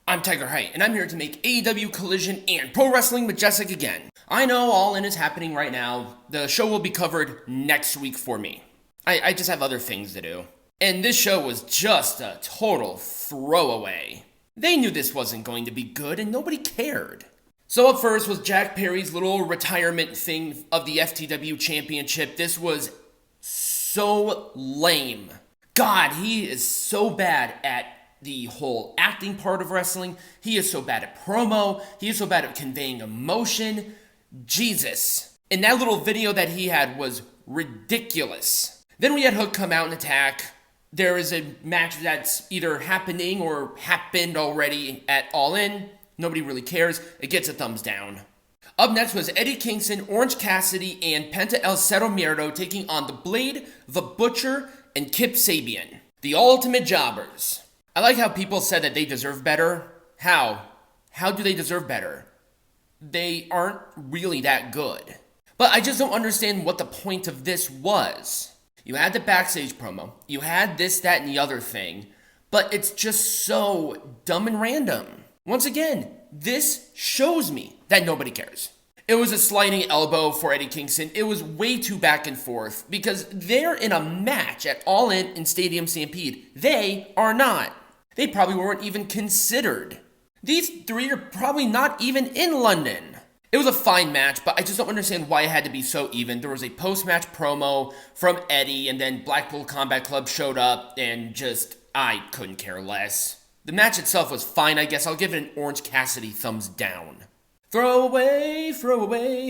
I'm Tiger Height, and I'm here to make AEW Collision and Pro Wrestling Majestic again. I know Allin is happening right now. The show will be covered next week for me. I just have other things to do. And this show was just a total throwaway. They knew this wasn't going to be good, and nobody cared. So up first was Jack Perry's little retirement thing of the FTW Championship. This was so lame. God, he is so bad at the whole acting part of wrestling. He is so bad at promo. He is so bad at conveying emotion. Jesus. And that little video that he had was ridiculous. Then we had Hook come out and attack. There is a match that's either happening or happened already at Allin. Nobody really cares. It gets a thumbs down. Up next was Eddie Kingston, Orange Cassidy, and Penta El Cero Miedo taking on The Blade, The Butcher, and Kip Sabian, the ultimate jobbers. I like how people said that they deserve better. How? How do they deserve better? They aren't really that good. But I just don't understand what the point of this was. You had the backstage promo. You had this, that, and the other thing. But it's just so dumb and random. Once again, this shows me that nobody cares. It was a sliding elbow for Eddie Kingston. It was way too back and forth because they're in a match at Allin in Stadium Stampede. They are not. They probably weren't even considered. These three are probably not even in London. It was a fine match, but I just don't understand why it had to be so even. There was a post-match promo from Eddie, and then Blackpool Combat Club showed up, and just, I couldn't care less. The match itself was fine, I guess. I'll give it an Orange Cassidy thumbs down. Throw away.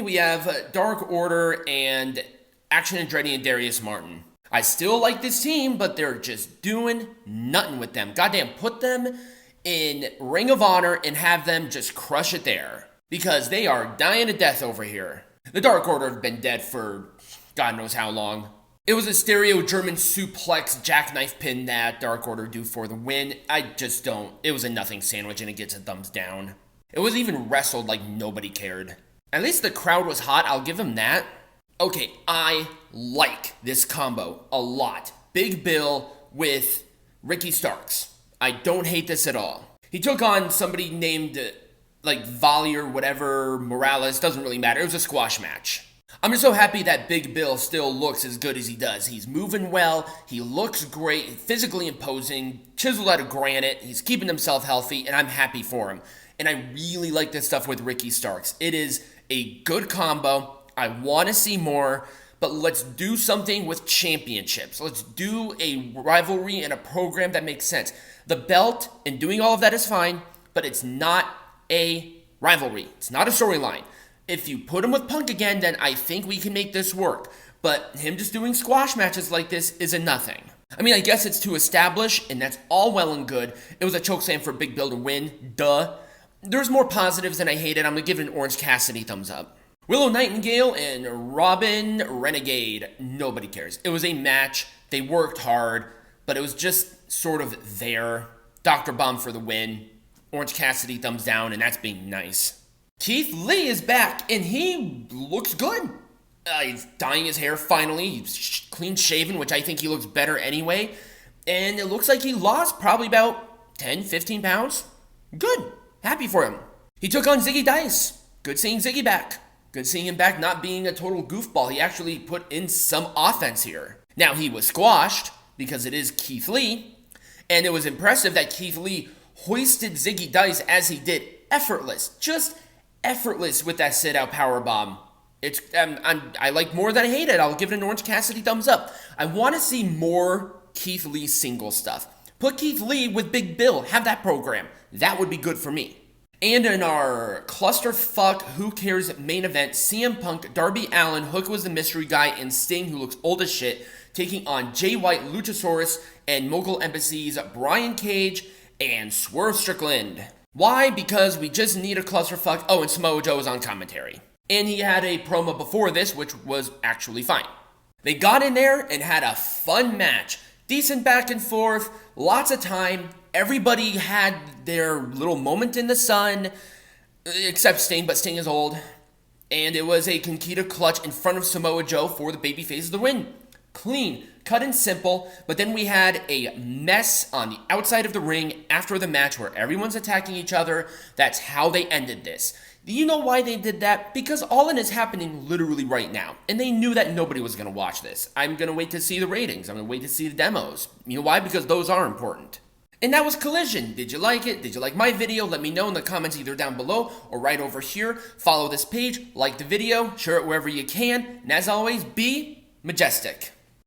We have Dark Order and Action Andretti and Darius Martin. I still like this team, but they're just doing nothing with them. Goddamn, put them in Ring of Honor and have them just crush it there. Because they are dying to death over here. The Dark Order have been dead for God knows how long. It was a stereo German suplex jackknife pin that Dark Order do for the win. It was a nothing sandwich and it gets a thumbs down. It was even wrestled like nobody cared. At least the crowd was hot, I'll give them that. Okay, I like this combo a lot. Big Bill with Ricky Starks. I don't hate this at all. He took on somebody named Valier, whatever, Morales, doesn't really matter. It was a squash match. I'm just so happy that Big Bill still looks as good as he does. He's moving well, he looks great, physically imposing, chiseled out of granite, he's keeping himself healthy, and I'm happy for him. And I really like this stuff with Ricky Starks. It is a good combo. I want to see more, but let's do something with championships. Let's do a rivalry and a program that makes sense. The belt and doing all of that is fine, but it's not a rivalry. It's not a storyline. If you put him with Punk again, then I think we can make this work. But him just doing squash matches like this is a nothing. I mean, I guess it's to establish, and that's all well and good. It was a chokeslam for Big Bill to win. Duh. There's more positives than I hated. I'm going to give it an Orange Cassidy thumbs up. Willow, Nightingale, and Robyn, Renegade. Nobody cares. It was a match. They worked hard, but it was just sort of there. Dr. Bomb for the win. Orange Cassidy thumbs down, and that's being nice. Keith Lee is back, and he looks good. He's dyeing his hair finally. He's clean shaven, which I think he looks better anyway. And it looks like he lost probably about 10, 15 pounds. Good. Happy for him. He took on Zicky Dice. Good seeing Zicky back. Good seeing him back not being a total goofball. He actually put in some offense here. Now, he was squashed because it is Keith Lee. And it was impressive that Keith Lee hoisted Zicky Dice as he did. Effortless. Just effortless with that sit-out powerbomb. I like more than I hate it. I'll give it an Orange Cassidy thumbs up. I want to see more Keith Lee single stuff. Put Keith Lee with Big Bill. Have that program. That would be good for me. And in our clusterfuck who cares main event, CM Punk, Darby Allin, Hook was the mystery guy, and Sting, who looks old as shit, taking on Jay White, Luchasaurus, and Mogul Embassy's Brian Cage and Swerve Strickland. Why? Because we just need a clusterfuck. Oh, and Samoa Joe was on commentary. And he had a promo before this, which was actually fine. They got in there and had a fun match. Decent back and forth, lots of time. Everybody had their little moment in the sun, except Sting, but Sting is old. And it was a Conquista clutch in front of Samoa Joe for the babyface of the win. Clean, cut and simple, but then we had a mess on the outside of the ring after the match where everyone's attacking each other. That's how they ended this. Do you know why they did that? Because Allin is happening literally right now, and they knew that nobody was going to watch this. I'm going to wait to see the ratings. I'm going to wait to see the demos. You know why? Because those are important. And that was Collision. Did you like it? Did you like my video? Let me know in the comments either down below or right over here. Follow this page, like the video, share it wherever you can, and as always, be majestic.